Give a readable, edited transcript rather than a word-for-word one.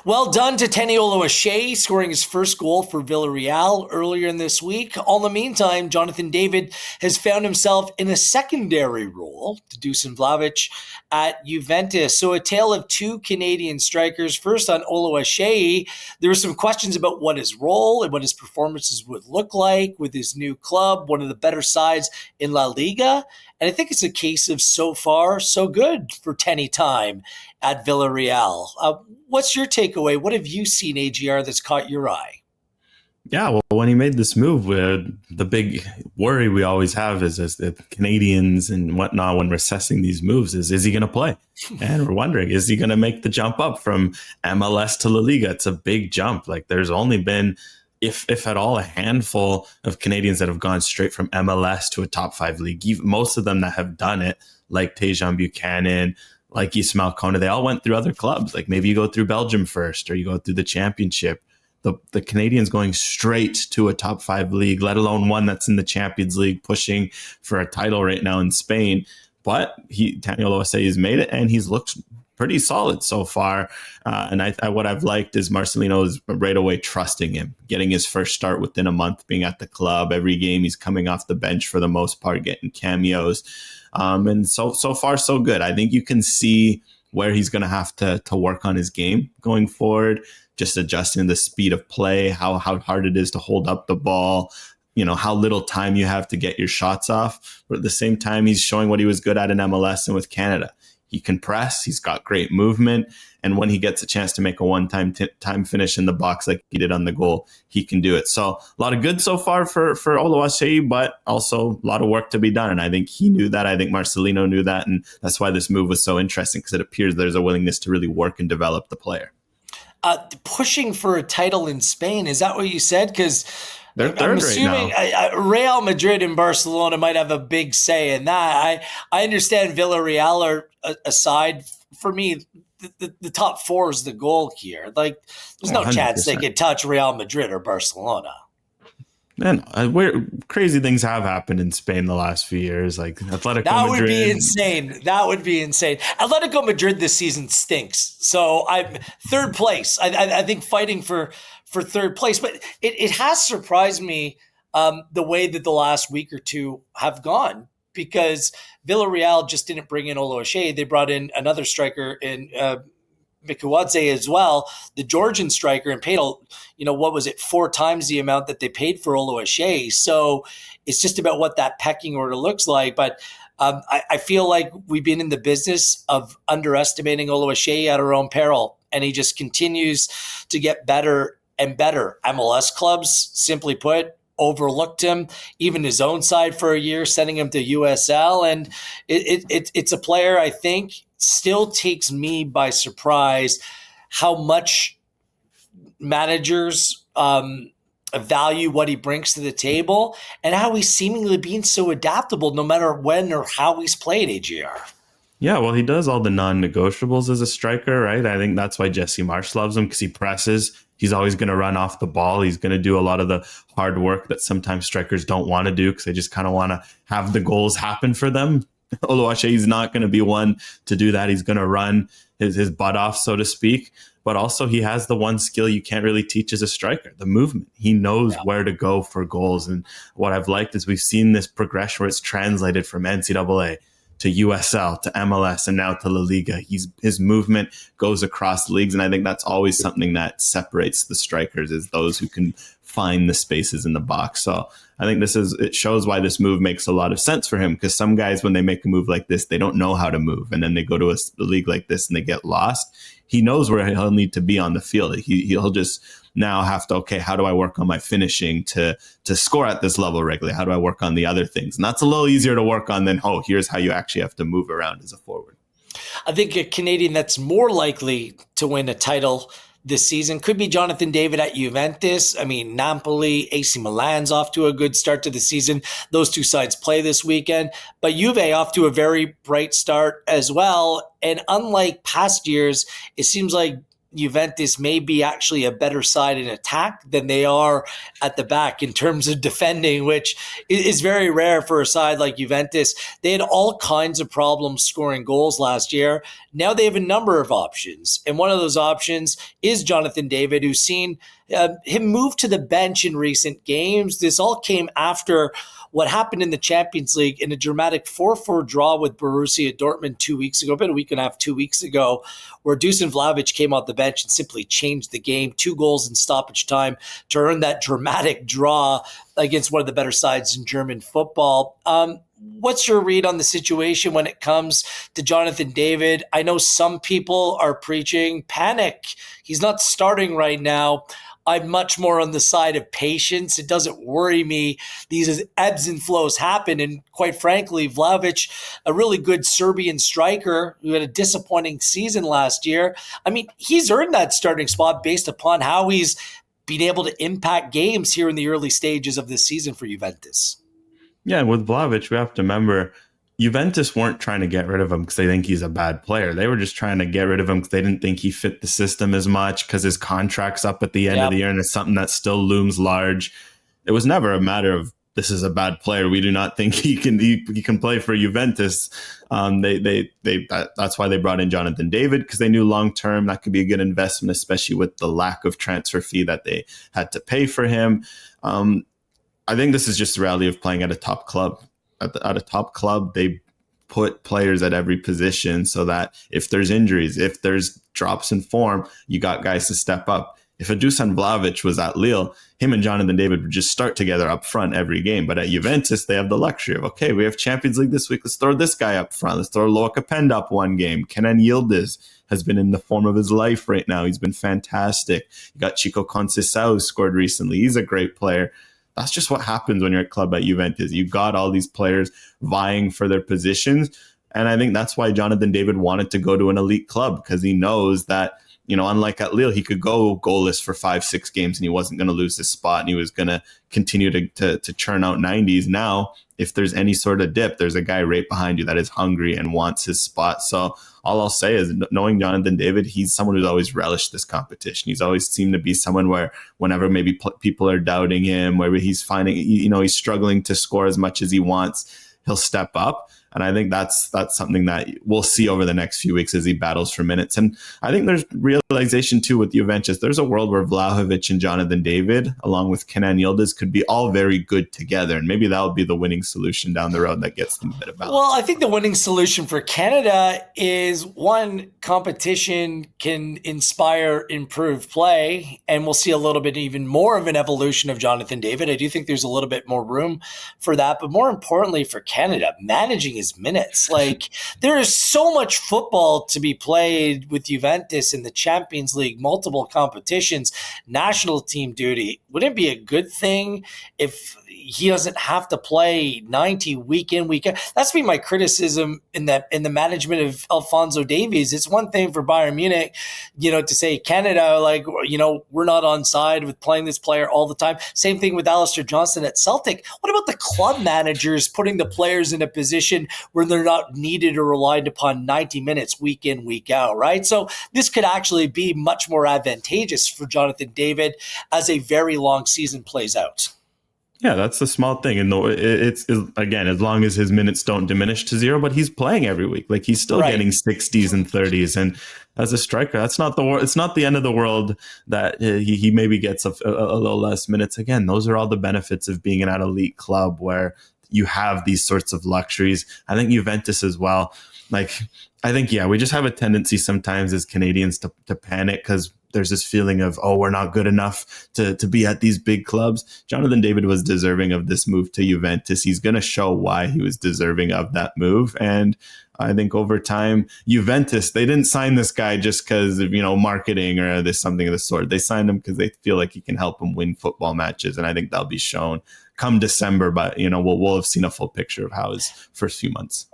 Well done to Tani Oluwaseyi, scoring his first goal for Villarreal earlier in this week. All in the meantime, Jonathan David has found himself in a secondary role to Dusan Vlahovic at Juventus. So a tale of two Canadian strikers. First on Oluwaseyi, there were some questions about what his role and what his performances would look like with his new club, one of the better sides in La Liga. And I think it's a case of so far, so good for Tani time at Villarreal. What's your takeaway? What have you seen, AGR, that's caught your eye? Yeah, well, when he made this move, the big worry we always have is as the Canadians and whatnot when we're assessing these moves is he going to play? And we're wondering, is he going to make the jump up from MLS to La Liga? It's a big jump. Like there's only been, if at all, a handful of Canadians that have gone straight from MLS to a top five league. Most of them that have done it, like Tejan Buchanan, like Ismail Kona, they all went through other clubs. Like maybe you go through Belgium first or you go through the championship. The Canadians going straight to a top five league, let alone one that's in the Champions League pushing for a title right now in Spain. But Tani Oluwaseyi has made it and he's looked pretty solid so far. And what I've liked is Marcelino is right away trusting him, getting his first start within a month, being at the club. Every game he's coming off the bench for the most part, getting cameos. And so far, so good. I think you can see where he's going to have to work on his game going forward, just adjusting the speed of play, how hard it is to hold up the ball, how little time you have to get your shots off. But at the same time, he's showing what he was good at in MLS and with Canada. He can press. He's got great movement. And when he gets a chance to make a one-time time finish in the box like he did on the goal, he can do it. So a lot of good so far for Oluwaseyi, but also a lot of work to be done. And I think he knew that. I think Marcelino knew that. And that's why this move was so interesting, because it appears there's a willingness to really work and develop the player. Pushing for a title in Spain, is that what you said? Because they're third I'm assuming right now. Real Madrid and Barcelona might have a big say in that. I understand Villarreal are aside. For me, the top four is the goal here. Like, there's no 100%. Chance they could touch Real Madrid or Barcelona. Man, crazy things have happened in Spain the last few years, like Atletico Madrid. That would be insane. That would be insane. Atletico Madrid this season stinks. So I'm third place. I think fighting for third place. But it has surprised me the way that the last week or two have gone, because Villarreal just didn't bring in Oluwaseyi. They brought in another striker in Mikuwadze as well, the Georgian striker, and paid, what was it, 4 times the amount that they paid for Oluwaseyi. So it's just about what that pecking order looks like. But I feel like we've been in the business of underestimating Oluwaseyi at our own peril, and he just continues to get better and better. MLS clubs, simply put, overlooked him, even his own side for a year, sending him to USL. And it's a player, I think, still takes me by surprise how much managers value what he brings to the table and how he's seemingly being so adaptable no matter when or how he's played, AGR. Yeah, well, he does all the non-negotiables as a striker, right? I think that's why Jesse Marsch loves him, because he presses. He's always going to run off the ball. He's going to do a lot of the hard work that sometimes strikers don't want to do because they just kind of want to have the goals happen for them. Oluwaseyi's not going to be one to do that. He's going to run his butt off, so to speak. But also he has the one skill you can't really teach as a striker, the movement. He knows where to go for goals. And what I've liked is we've seen this progression where it's translated from NCAA to USL, to MLS, and now to La Liga. His movement goes across leagues, and I think that's always something that separates the strikers, is those who can find the spaces in the box. So I think it shows why this move makes a lot of sense for him, because some guys, when they make a move like this, they don't know how to move, and then they go to a league like this and they get lost. He knows where he'll need to be on the field. He'll just now have to, okay, how do I work on my finishing to score at this level regularly? How do I work on the other things? And that's a little easier to work on than, here's how you actually have to move around as a forward. I think a Canadian that's more likely to win a title this season could be Jonathan David at Juventus. I mean, Napoli, AC Milan's off to a good start to the season. Those two sides play this weekend. But Juve off to a very bright start as well. And unlike past years, it seems like Juventus may be actually a better side in attack than they are at the back in terms of defending, which is very rare for a side like Juventus. They had all kinds of problems scoring goals last year. Now they have a number of options. And one of those options is Jonathan David, who's seen him move to the bench in recent games. This all came after what happened in the Champions League in a dramatic 4-4 draw with Borussia Dortmund 2 weeks ago, about a week and a half, 2 weeks ago, where Dusan Vlahovic came off the bench and simply changed the game. 2 goals in stoppage time to earn that dramatic draw against one of the better sides in German football. What's your read on the situation when it comes to Jonathan David? I know some people are preaching panic. He's not starting right now. I'm much more on the side of patience. It doesn't worry me. These ebbs and flows happen. And quite frankly, Vlahovic, a really good Serbian striker who had a disappointing season last year. I mean, he's earned that starting spot based upon how he's been able to impact games here in the early stages of this season for Juventus. Yeah, with Vlahovic, we have to remember Juventus weren't trying to get rid of him because they think he's a bad player. They were just trying to get rid of him because they didn't think he fit the system as much because his contract's up at the end of the year and it's something that still looms large. It was never a matter of this is a bad player. We do not think he can play for Juventus. That's why they brought in Jonathan David, because they knew long term that could be a good investment, especially with the lack of transfer fee that they had to pay for him. I think this is just the reality of playing at a top club. At a top club, they put players at every position so that if there's injuries, if there's drops in form, you got guys to step up. If a Dusan Vlahovic was at Lille, him and Jonathan David would just start together up front every game. But at Juventus, they have the luxury of, okay, we have Champions League this week. Let's throw this guy up front. Let's throw Loa Capenda up one game. Kenan Yildiz has been in the form of his life right now. He's been fantastic. You got Chico Conceição, who scored recently. He's a great player. That's just what happens when you're at club at Juventus. You got all these players vying for their positions. And I think that's why Jonathan David wanted to go to an elite club, because he knows that, you know, unlike at Lille, he could go goalless for 5-6 games and he wasn't going to lose his spot and he was going to continue to churn out 90s. Now, if there's any sort of dip, there's a guy right behind you that is hungry and wants his spot. So all I'll say is, knowing Jonathan David, he's someone who's always relished this competition. He's always seemed to be someone where whenever maybe people are doubting him, where he's finding, you know, he's struggling to score as much as he wants, he'll step up. And I think that's something that we'll see over the next few weeks as he battles for minutes. And I think there's realization too with Juventus. There's a world where Vlahovic and Jonathan David, along with Kenan Yildiz, could be all very good together. And maybe that would be the winning solution down the road that gets them a bit of balance. Well, I think the winning solution for Canada is, one, competition can inspire improved play. And we'll see a little bit even more of an evolution of Jonathan David. I do think there's a little bit more room for that. But more importantly for Canada, managing his minutes. Like, there is so much football to be played with Juventus in the Champions League, multiple competitions, national team duty. Wouldn't it be a good thing if he doesn't have to play 90 week in, week out? That's been my criticism in the management of Alphonso Davies. It's one thing for Bayern Munich, you know, to say Canada, like, you know, we're not on side with playing this player all the time. Same thing with Alistair Johnston at Celtic. What about the club managers putting the players in a position where they're not needed or relied upon 90 minutes week in, week out, right? So this could actually be much more advantageous for Jonathan David as a very long season plays out. Yeah, that's the small thing. And it's again, as long as his minutes don't diminish to zero, but he's playing every week. Like, he's still getting 60s and 30s. And as a striker, it's not the end of the world that he maybe gets a little less minutes. Again, those are all the benefits of being in an elite club where you have these sorts of luxuries. I think Juventus as well. Like, I think, yeah, we just have a tendency sometimes as Canadians to panic because there's this feeling of, oh, we're not good enough to be at these big clubs. Jonathan David was deserving of this move to Juventus. He's going to show why he was deserving of that move. And I think over time, Juventus, they didn't sign this guy just because of, you know, marketing or this something of the sort. They signed him because they feel like he can help them win football matches. And I think that'll be shown come December. But, you know, we'll have seen a full picture of how his first few months.